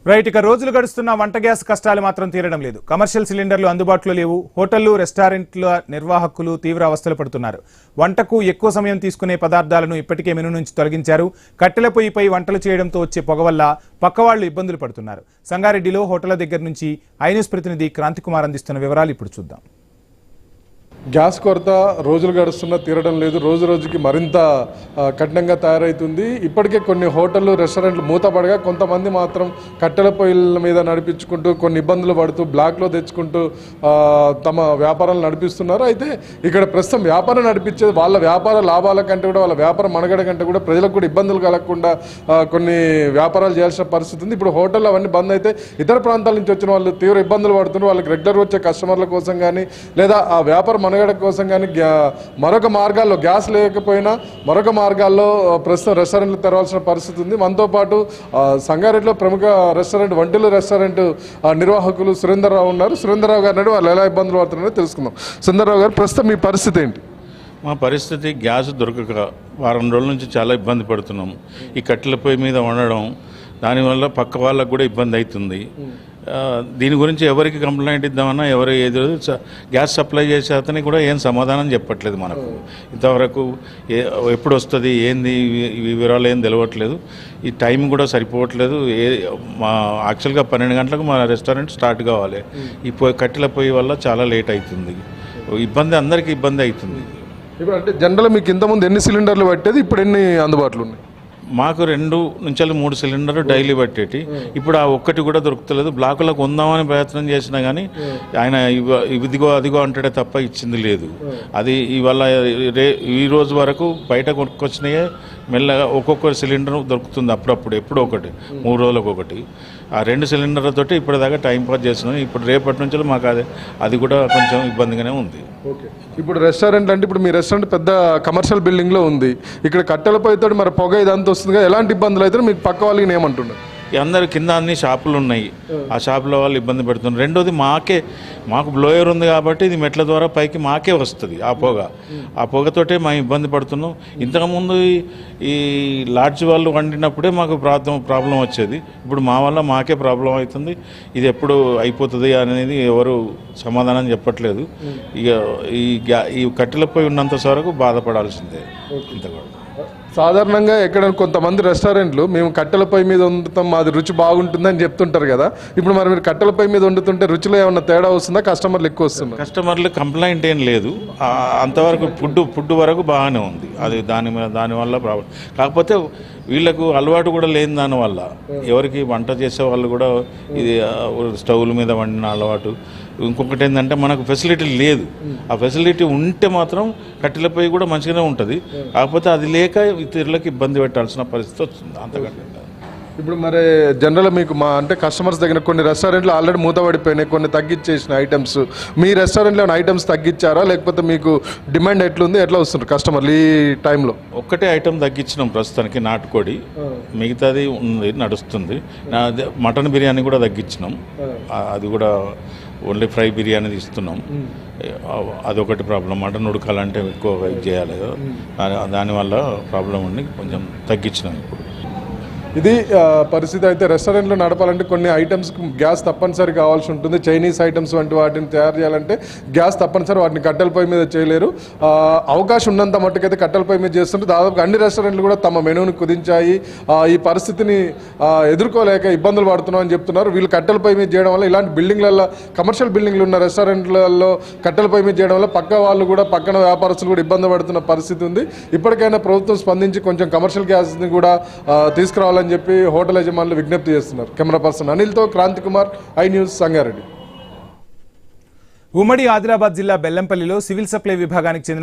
Right ఇక రోజులు గడుస్తున్న వంట గ్యాస్ కష్టాలు మాత్రం తీరడం లేదు. కమర్షియల్ సిలిండర్లు అందుబాటులో లేవు. హోటళ్లు, రెస్టారెంట్ల నిర్వాహకులు తీవ్ర అవస్థలు పడుతున్నారు. వంటకు ఎక్కువ సమయం తీసుకునే పదార్థాలను ఇప్పటికే మెను నుంచి తొలగించారు. కట్టెల పొయ్యిపై వంటలు చేయడంతో వచ్చే పొగ వల్ల పక్కవాళ్లు ఇబ్బందులు పడుతున్నారు. సంగారెడ్డిలో హోటళ్ల దగ్గర నుంచి ఐన్యూస్ ప్రతినిధి క్రాంతికుమార్ అందిస్తున్న వివరాలు ఇప్పుడు చూద్దాం. గ్యాస్ కొరత రోజులు గడుస్తున్నా తీరడం లేదు. రోజు రోజుకి మరింత కఠినంగా తయారవుతుంది. ఇప్పటికే కొన్ని హోటళ్ళు, రెస్టారెంట్లు మూతపడగా కొంతమంది మాత్రం కట్టెల పొయ్యిల మీద నడిపించుకుంటూ కొన్ని ఇబ్బందులు పడుతూ బ్లాక్లో తెచ్చుకుంటూ తమ వ్యాపారాలు నడిపిస్తున్నారు. అయితే ఇక్కడ ప్రస్తుతం వ్యాపారం నడిపించేది వాళ్ళ వ్యాపార లాభాల కంటే కూడా, వాళ్ళ వ్యాపార మనుగడ కంటే కూడా ప్రజలకు కూడా ఇబ్బందులు కలగకుండా కొన్ని వ్యాపారాలు చేయాల్సిన పరిస్థితి ఉంది. ఇప్పుడు హోటళ్ళు అవన్నీ బంద్ అయితే ఇతర ప్రాంతాల నుంచి వచ్చిన వాళ్ళు తీవ్ర ఇబ్బందులు పడుతున్నారు. వాళ్ళకి రెగ్యులర్ వచ్చే కస్టమర్ల కోసం కానీ, లేదా ఆ వ్యాపార మనుగడ కోసం కానీ మరొక మార్గాల్లో గ్యాస్ లేకపోయినా మరొక మార్గాల్లో ప్రస్తుతం రెస్టారెంట్లు తెరవాల్సిన పరిస్థితి ఉంది. మనతో పాటు సంగారెడ్డిలో ప్రముఖ రెస్టారెంట్ వంటిల్లు రెస్టారెంట్ నిర్వాహకులు సురేందర్రావు ఉన్నారు. సురేందర్రావు గారు వాళ్ళు ఎలా ఇబ్బందులు పడుతున్నారో తెలుసుకుందాం. సురేందర్రావు గారు, ప్రస్తుతం మీ పరిస్థితి ఏంటి? మా పరిస్థితి గ్యాస్ దొరకక వారం రోజుల నుంచి చాలా ఇబ్బంది పడుతున్నాం. ఈ కట్టెల పొయ్యి మీద వండడం, దానివల్ల పక్క వాళ్ళకు కూడా ఇబ్బంది అవుతుంది. దీని గురించి ఎవరికి కంప్లైంట్ ఇద్దామన్నా ఎవరు ఏదో గ్యాస్ సప్లై చేసే అతనికి కూడా ఏం సమాధానం చెప్పట్లేదు. మనకు ఇంతవరకు ఎప్పుడు వస్తుంది ఏంది ఈ వివరాలు ఏం తెలియట్లేదు. ఈ టైం కూడా సరిపోవట్లేదు. మా యాక్చువల్గా 12 గంటలకు మా రెస్టారెంట్ స్టార్ట్ కావాలి. ఈ కట్టెల పొయ్యి వల్ల చాలా లేట్ అవుతుంది. ఇబ్బంది, అందరికీ ఇబ్బంది అవుతుంది. ఇప్పుడు అంటే జనరల్ మీకు ఇంతకుముందు ఎన్ని సిలిండర్లు పట్టేది, ఇప్పుడు ఎన్ని అందుబాటులో ఉన్నాయి? మాకు 2 నుంచి 3 సిలిండర్లు డైలీ పట్టేటి. ఇప్పుడు ఆ ఒక్కటి కూడా దొరుకుతలేదు. బ్లాకులకు ఉందామని ప్రయత్నం చేసినా కానీ ఆయన ఇదిగో అదిగో అంటాడే తప్ప ఇచ్చింది లేదు. అది ఇవాళ ఈ రోజు వరకు బయట కొనుక్కొచ్చినాయే. మెల్లగా ఒక్కొక్క సిలిండర్ దొరుకుతుంది అప్పుడప్పుడు, ఎప్పుడో ఒకటి, 3 రోజులకు ఒకటి. ఆ 2 సిలిండర్లతోటి ఇప్పటిదాకా టైం పాస్ చేస్తున్నాం. ఇప్పుడు రేపటి నుంచి మాకు అది కూడా కొంచెం ఇబ్బందిగానే ఉంది. ఓకే, ఇప్పుడు రెస్టారెంట్ అంటే ఇప్పుడు మీ రెస్టారెంట్ పెద్ద కమర్షియల్ బిల్డింగ్లో ఉంది. ఇక్కడ కట్టెల పొయ్యితో మరి పొగ ఇదంతా వస్తుంది కదా, ఎలాంటి ఇబ్బందులు అయితే మీకు పక్క వాళ్ళకి ఏమంటున్నారు? అందరు కింద అన్ని షాపులు ఉన్నాయి. ఆ షాపుల వాళ్ళు ఇబ్బంది పెడుతున్నారు. రెండోది మాకు బ్లోయర్ ఉంది కాబట్టి ఇది మెట్ల ద్వారా పైకి మాకే వస్తుంది ఆ పొగ. ఆ పొగతోటే మేము ఇబ్బంది పడుతున్నాం. ఇంతకుముందు ఈ లాడ్జ్ వాళ్ళు వండినప్పుడే మాకు ప్రాబ్లం వచ్చేది. ఇప్పుడు మా వల్ల మాకే ప్రాబ్లం అవుతుంది. ఇది ఎప్పుడు అయిపోతుంది అనేది ఎవరు సమాధానం చెప్పట్లేదు. ఇక ఈ కట్టెల పొయ్యి ఉన్నంత వరకు బాధపడాల్సిందే. ఇంతగా సాధారణంగా ఎక్కడ కొంతమంది రెస్టారెంట్లు మేము కట్టెల పొయ్యి మీద వండుతాం, మాది రుచి బాగుంటుందని చెప్తుంటారు కదా. ఇప్పుడు మరి మీరు కట్టెల పొయ్యి మీద వండుతుంటే రుచిలో ఏమన్నా తేడా వస్తుందా? కస్టమర్లు ఎక్కువ వస్తున్నారు? కస్టమర్లు కంప్లైంట్ ఏం లేదు. అంతవరకు ఫుడ్ వరకు బాగానే ఉంది. అది దానివల్ల ప్రాబ్లం. కాకపోతే వీళ్ళకు అలవాటు కూడా లేని దానివల్ల ఎవరికి వంట చేసే వాళ్ళు కూడా ఇది స్టవ్ల మీద వండిన అలవాటు. ఇంకొకటి ఏంటంటే మనకు ఫెసిలిటీ లేదు. ఆ ఫెసిలిటీ ఉంటే మాత్రం కట్టెల పొయ్యి కూడా మంచిగానే ఉంటుంది. కాకపోతే అది లేక ఇతరులకు ఇబ్బంది పెట్టాల్సిన పరిస్థితి వస్తుంది. అంతకంటే ఇప్పుడు మరి జనరల్ మీకు అంటే కస్టమర్స్ దగ్గర కొన్ని రెస్టారెంట్లు ఆల్రెడీ మూతపడిపోయినాయి, కొన్ని తగ్గించేసిన ఐటమ్స్. మీ రెస్టారెంట్లో ఏమైనా ఐటమ్స్ తగ్గించారా, లేకపోతే మీకు డిమాండ్ ఎట్లుంది, ఎట్లా వస్తుంది కస్టమర్లు ఈ టైంలో? ఒక్కటే ఐటమ్ తగ్గించినాం ప్రస్తుతానికి, నాటుకోడి. మిగతాది ఉంది, నడుస్తుంది. మటన్ బిర్యానీ కూడా తగ్గించినాం. అది కూడా ఓన్లీ ఫ్రై బిర్యానీ ఇస్తున్నాం. అదొకటి ప్రాబ్లం. మటన్ ఉడకాలంటే ఎక్కువ వెయిట్ చేయాలి కదా, దానివల్ల ప్రాబ్లం ఉండి కొంచెం తగ్గించినాం ఇప్పుడు. ఇది పరిస్థితి. అయితే రెస్టారెంట్లో నడపాలంటే కొన్ని ఐటమ్స్ గ్యాస్ తప్పనిసరి కావాల్సి ఉంటుంది. చైనీస్ ఐటమ్స్ వంటి వాటిని తయారు చేయాలంటే గ్యాస్ తప్పనిసరి. వాటిని కట్టెల పొయ్యి మీద చేయలేరు. అవకాశం ఉన్నంత మట్టుకైతే కట్టెల పొయ్యి మీద చేస్తుంటే దాదాపు అన్ని రెస్టారెంట్లు కూడా తమ మెనూని కుదించాయి. ఈ పరిస్థితిని ఎదుర్కోలేక ఇబ్బందులు పడుతున్నామని చెప్తున్నారు. వీళ్ళు కట్టెల పొయ్యి మీద చేయడం వల్ల, ఇలాంటి బిల్డింగ్లలో, కమర్షియల్ బిల్డింగ్లు ఉన్న రెస్టారెంట్లలో కట్టెల పొయ్యి మీద చేయడం వల్ల పక్క వాళ్ళు కూడా, పక్కన వ్యాపారస్తులు కూడా ఇబ్బంది పడుతున్న పరిస్థితి ఉంది. ఇప్పటికైనా ప్రభుత్వం స్పందించి కొంచెం కమర్షియల్ గ్యాస్ని కూడా తీసుకురావాలని చెప్పి హోటల్ యజమానులు విజ్ఞప్తి చేస్తున్నారు. కెమెరా పర్సన్ అనిల్తో క్రాంతికుమార్, ఐన్యూస్, సంగారెడ్డి. ఉమ్మడి ఆదిలాబాద్ జిల్లా బెల్లంపల్లిలో సివిల్ సప్లై విభాగానికి చెందిన